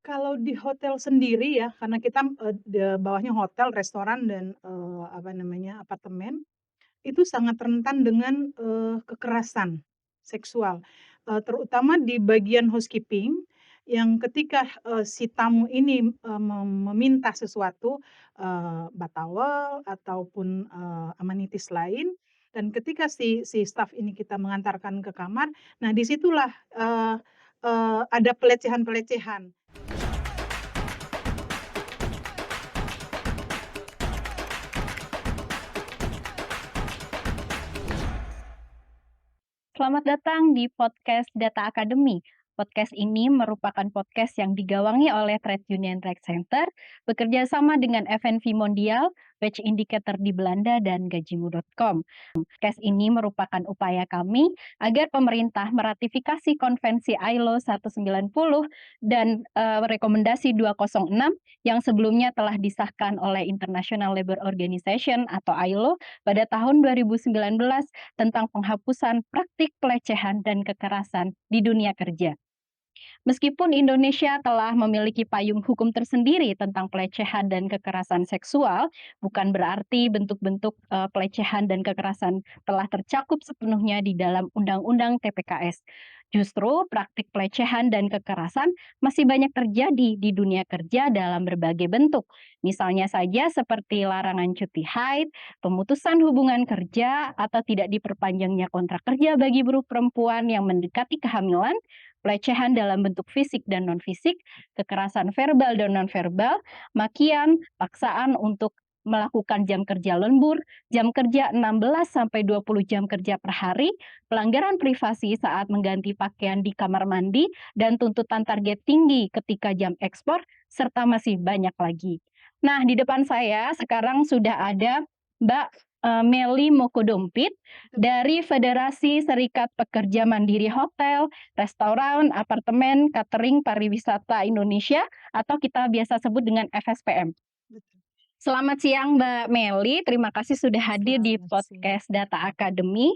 Kalau di hotel sendiri ya, karena kita, bawahnya hotel, restoran, dan, apa namanya, apartemen, itu sangat rentan dengan, kekerasan seksual, terutama di bagian housekeeping yang ketika, si tamu ini, meminta sesuatu, batawel ataupun, amenities lain, dan ketika si staf ini kita mengantarkan ke kamar, nah disitulah ada pelecehan-pelecehan. Selamat datang di podcast Data Academy. Podcast ini merupakan podcast yang digawangi oleh Trade Union Trade Center, bekerja sama dengan FNV Mondial, Wage Indicator di Belanda, dan Gajimu.com. Podcast ini merupakan upaya kami agar pemerintah meratifikasi Konvensi ILO 190 dan Rekomendasi 206 yang sebelumnya telah disahkan oleh International Labour Organization atau ILO pada tahun 2019 tentang penghapusan praktik pelecehan dan kekerasan di dunia kerja. Meskipun Indonesia telah memiliki payung hukum tersendiri tentang pelecehan dan kekerasan seksual, bukan berarti bentuk-bentuk pelecehan dan kekerasan telah tercakup sepenuhnya di dalam Undang-Undang TPKS. Justru praktik pelecehan dan kekerasan masih banyak terjadi di dunia kerja dalam berbagai bentuk. Misalnya saja seperti larangan cuti haid, pemutusan hubungan kerja, atau tidak diperpanjangnya kontrak kerja bagi buruh perempuan yang mendekati kehamilan, pelecehan dalam bentuk fisik dan non-fisik, kekerasan verbal dan non-verbal, makian, paksaan untuk melakukan jam kerja lembur, jam kerja 16 sampai 20 jam kerja per hari, pelanggaran privasi saat mengganti pakaian di kamar mandi, dan tuntutan target tinggi ketika jam ekspor, serta masih banyak lagi. Nah, di depan saya sekarang sudah ada Mbak Meli Mokodompit dari Federasi Serikat Pekerja Mandiri Hotel, Restoran, Apartemen, Catering, Pariwisata Indonesia, atau kita biasa sebut dengan FSPM. Betul. Selamat siang Mbak Meli, terima kasih sudah hadir di Selamat siang. podcast Data Academy.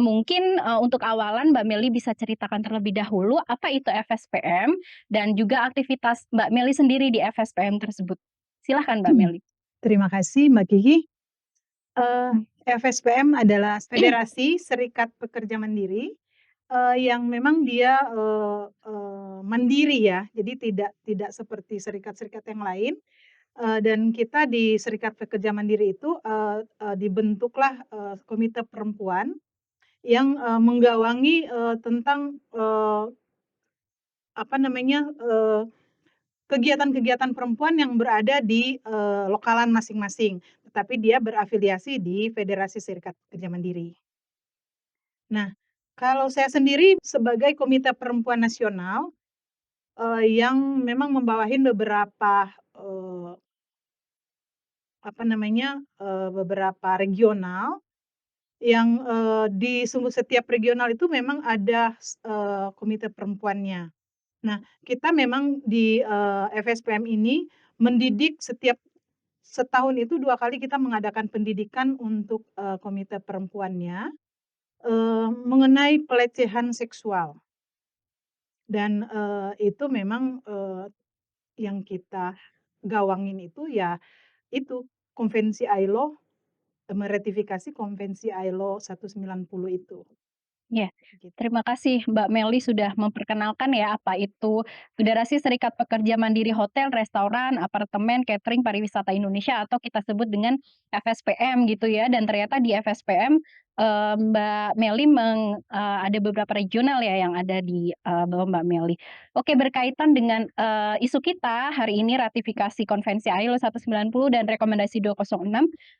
Mungkin, untuk awalan Mbak Meli bisa ceritakan terlebih dahulu apa itu FSPM dan juga aktivitas Mbak Meli sendiri di FSPM tersebut. Silahkan Mbak Meli. Terima kasih Mbak Gigi. FSPM adalah Federasi Serikat Pekerja Mandiri, yang memang dia, mandiri ya, jadi tidak seperti serikat-serikat yang lain, dan kita di Serikat Pekerja Mandiri itu, dibentuklah, komite perempuan yang, menggawangi, tentang, apa namanya, kegiatan-kegiatan perempuan yang berada di, lokalan masing-masing, tetapi dia berafiliasi di Federasi Serikat Pekerja Mandiri. Nah, kalau saya sendiri sebagai Komite Perempuan Nasional, yang memang membawahi beberapa, apa namanya, beberapa regional yang, di setiap regional itu memang ada komite perempuannya. Nah, kita memang di, FSPM ini mendidik setiap setahun itu 2 kali kita mengadakan pendidikan untuk, komite perempuannya, mengenai pelecehan seksual, dan, itu memang, yang kita gawangin itu ya itu, konvensi ILO, meratifikasi konvensi ILO 190 itu, Iya, gitu. terima kasih Mbak Meli sudah memperkenalkan ya apa itu Federasi Serikat Pekerja Mandiri Hotel, Restoran, Apartemen, Catering, Pariwisata Indonesia atau kita sebut dengan FSPM gitu ya dan ternyata di FSPM, Mbak Meli ada beberapa regional ya yang ada di, bawah Mbak Meli. Oke berkaitan dengan, isu kita hari ini ratifikasi Konvensi ILO 190 dan Rekomendasi 206.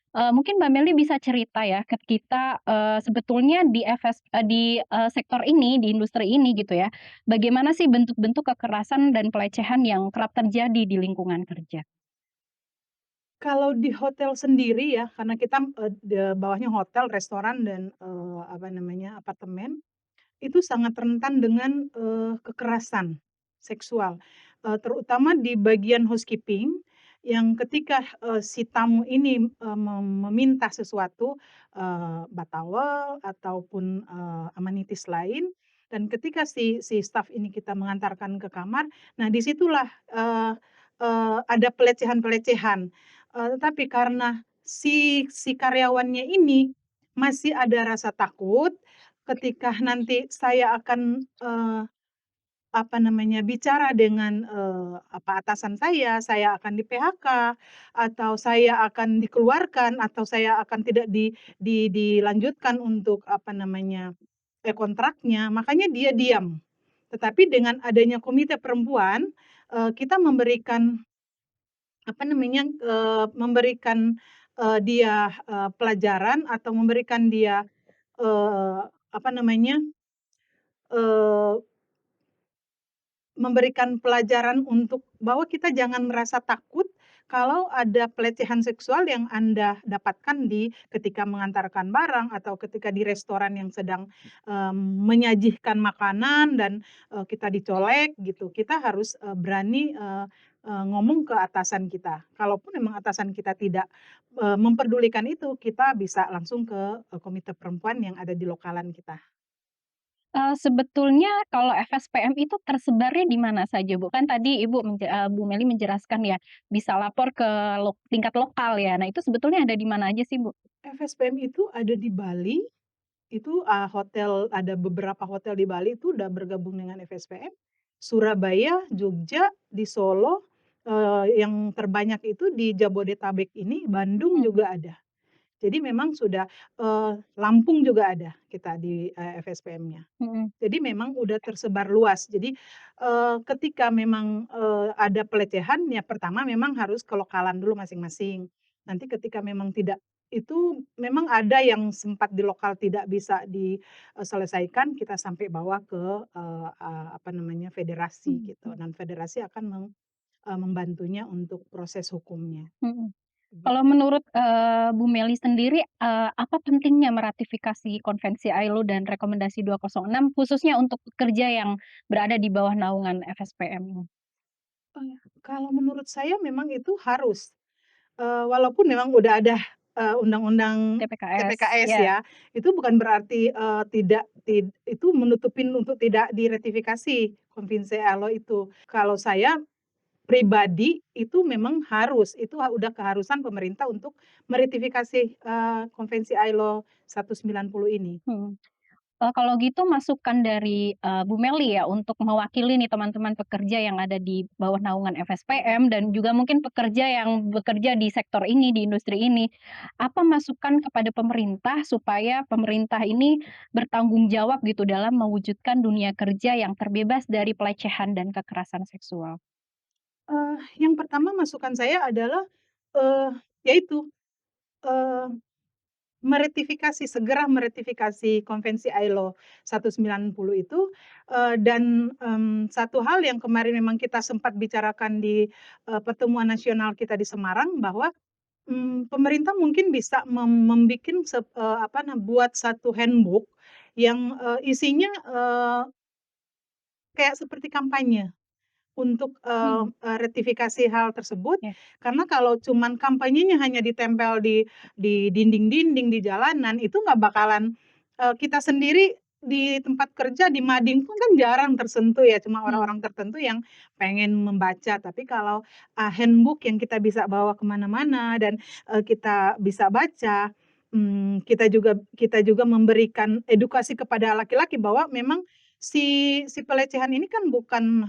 Mungkin Mbak Meli bisa cerita ya ke kita, sebetulnya di sektor ini, di industri ini gitu ya, bagaimana sih bentuk-bentuk kekerasan dan pelecehan yang kerap terjadi di lingkungan kerja? Kalau di hotel sendiri ya, karena kita, bawahnya hotel, restoran, dan, apa namanya, apartemen, itu sangat rentan dengan, kekerasan seksual, terutama di bagian housekeeping yang ketika, si tamu ini, meminta sesuatu, batawel ataupun, amenities lain, Dan ketika si staf ini kita mengantarkan ke kamar, nah disitulah ada pelecehan-pelecehan. Tetapi karena si karyawannya ini masih ada rasa takut ketika nanti saya akan, apa namanya, bicara dengan, atasan saya akan di-PHK, atau saya akan dikeluarkan, atau saya akan tidak dilanjutkan untuk, apa namanya, kontraknya, makanya dia diam. Tetapi dengan adanya komite perempuan, kita memberikan, apa namanya, memberikan, dia, pelajaran atau memberikan dia, eee, apa namanya, eee memberikan pelajaran untuk bahwa kita jangan merasa takut kalau ada pelecehan seksual yang Anda dapatkan ketika mengantarkan barang atau ketika di restoran yang sedang, menyajikan makanan dan, kita dicolek gitu. Kita harus, berani, ngomong ke atasan kita. Kalaupun memang atasan kita tidak, memperdulikan itu, kita bisa langsung ke, komite perempuan yang ada di lokalan kita. Sebetulnya kalau FSPM itu tersebarnya di mana saja, Bu? Kan tadi Bu Meli menjelaskan ya, bisa lapor ke tingkat lokal ya. Nah, itu sebetulnya ada di mana aja sih, Bu? FSPM itu ada di Bali. Itu, ada beberapa hotel di Bali itu udah bergabung dengan FSPM, Surabaya, Jogja, di Solo, yang terbanyak itu di Jabodetabek ini, Bandung Mhm, juga ada. Jadi memang sudah, Lampung juga ada kita di, FSPM-nya. mhm, Jadi memang udah tersebar luas. Jadi, ketika memang, ada pelecehan, ya pertama memang harus ke lokalan dulu masing-masing. Nanti ketika memang tidak itu memang ada yang sempat di lokal tidak bisa diselesaikan, kita sampai bawa ke, apa namanya, federasi gitu, mhm, dan federasi akan membantunya untuk proses hukumnya, mhm. Kalau begitu. menurut, Bu Meli sendiri, apa pentingnya meratifikasi konvensi ILO dan rekomendasi 206 khususnya untuk pekerja yang berada di bawah naungan FSPM ini? Kalau menurut saya memang itu harus. Walaupun memang udah ada, undang-undang TPKS, TPKS ya. ya, itu bukan berarti, tidak itu menutupin untuk tidak diratifikasi konvensi ILO itu. Kalau saya pribadi itu memang harus, itu udah keharusan pemerintah untuk meratifikasi, konvensi ILO 190 ini. Mhm. Kalau gitu masukan dari, Bu Meli ya untuk mewakili nih teman-teman pekerja yang ada di bawah naungan FSPM dan juga mungkin pekerja yang bekerja di sektor ini, di industri ini. Apa masukan kepada pemerintah supaya pemerintah ini bertanggung jawab gitu dalam mewujudkan dunia kerja yang terbebas dari pelecehan dan kekerasan seksual? Yang pertama masukan saya adalah, eee, yaitu, eee segera meratifikasi konvensi ILO 190 itu, dan, satu hal yang kemarin memang kita sempat bicarakan di, pertemuan nasional kita di Semarang bahwa, pemerintah mungkin bisa buat satu handbook yang, isinya, kayak seperti kampanye. Untuk, Mhm, ratifikasi hal tersebut, ya, karena kalau cuman kampanyenya hanya ditempel di dinding-dinding, di jalanan, itu nggak bakalan kita sendiri di tempat kerja, di mading pun kan jarang tersentuh ya, cuma mhm, orang-orang tertentu yang pengen membaca. Tapi kalau, handbook yang kita bisa bawa ke mana-mana dan, kita bisa baca, kita juga memberikan edukasi kepada laki-laki bahwa memang si pelecehan ini kan bukan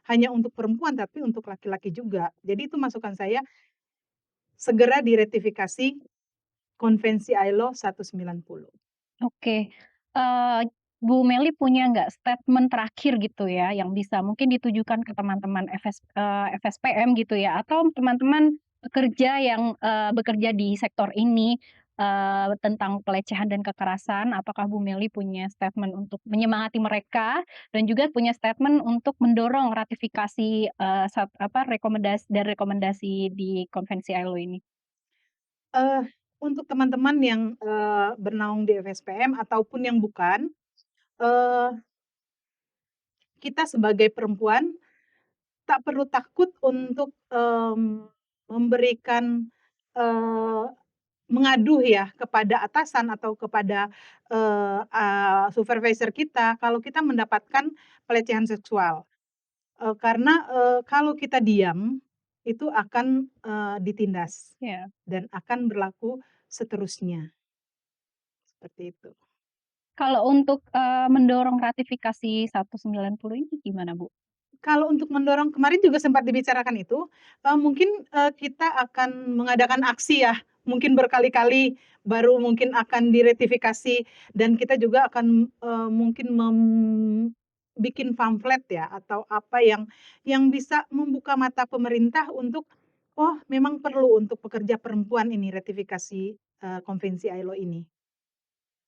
hanya untuk perempuan, tapi untuk laki-laki juga. Jadi itu masukan saya, segera diratifikasi konvensi ILO 190. oke. Eee, Bu Meli punya nggak statement terakhir gitu ya, yang bisa mungkin ditujukan ke teman-teman FSPM gitu ya, atau teman-teman pekerja yang, bekerja di sektor ini, tentang pelecehan dan kekerasan, apakah Bu Meli punya statement untuk menyemangati mereka dan juga punya statement untuk mendorong ratifikasi, rekomendasi di konvensi ILO ini? Eee, untuk teman-teman yang, bernaung di FSPM ataupun yang bukan, eee, kita sebagai perempuan tak perlu takut untuk, memberikan, eee mengadu ya kepada atasan atau kepada, supervisor kita kalau kita mendapatkan pelecehan seksual. Karena, kalau kita diam, itu akan, ditindas Ya. dan akan berlaku seterusnya, seperti itu. Kalau untuk, mendorong ratifikasi 190 ini gimana, Bu? Kalau untuk mendorong kemarin juga sempat dibicarakan itu, mungkin, kita akan mengadakan aksi ya, mungkin berkali-kali baru mungkin akan diratifikasi dan kita juga akan, mungkin bikin pamflet ya atau apa yang bisa membuka mata pemerintah untuk, oh memang perlu untuk pekerja perempuan ini ratifikasi, konvensi ILO ini,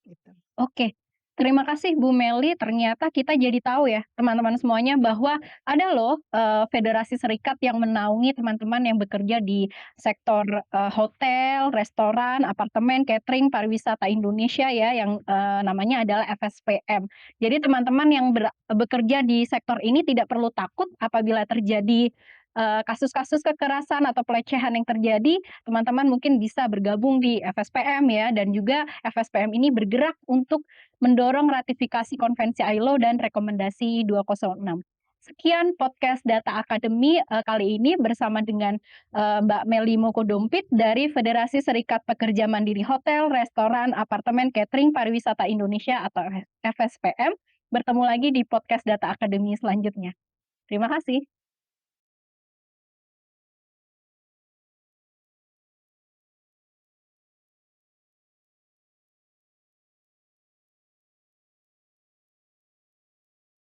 gitu. Oke, terima kasih Bu Meli, ternyata kita jadi tahu ya, teman-teman semuanya bahwa ada loh, federasi serikat yang menaungi teman-teman yang bekerja di sektor, hotel, restoran, apartemen, catering, pariwisata Indonesia ya, yang, namanya adalah FSPM. Jadi teman-teman yang bekerja di sektor ini tidak perlu takut apabila terjadi, kasus-kasus kekerasan atau pelecehan yang terjadi, teman-teman mungkin bisa bergabung di FSPM ya, dan juga FSPM ini bergerak untuk mendorong ratifikasi konvensi ILO dan rekomendasi 206. Sekian podcast Data Academy, kali ini bersama dengan, Mbak Meli Mokodompit dari Federasi Serikat Pekerja Mandiri Hotel, Restoran, Apartemen, Catering, Pariwisata Indonesia atau FSPM. Bertemu lagi di podcast Data Academy selanjutnya. Terima kasih.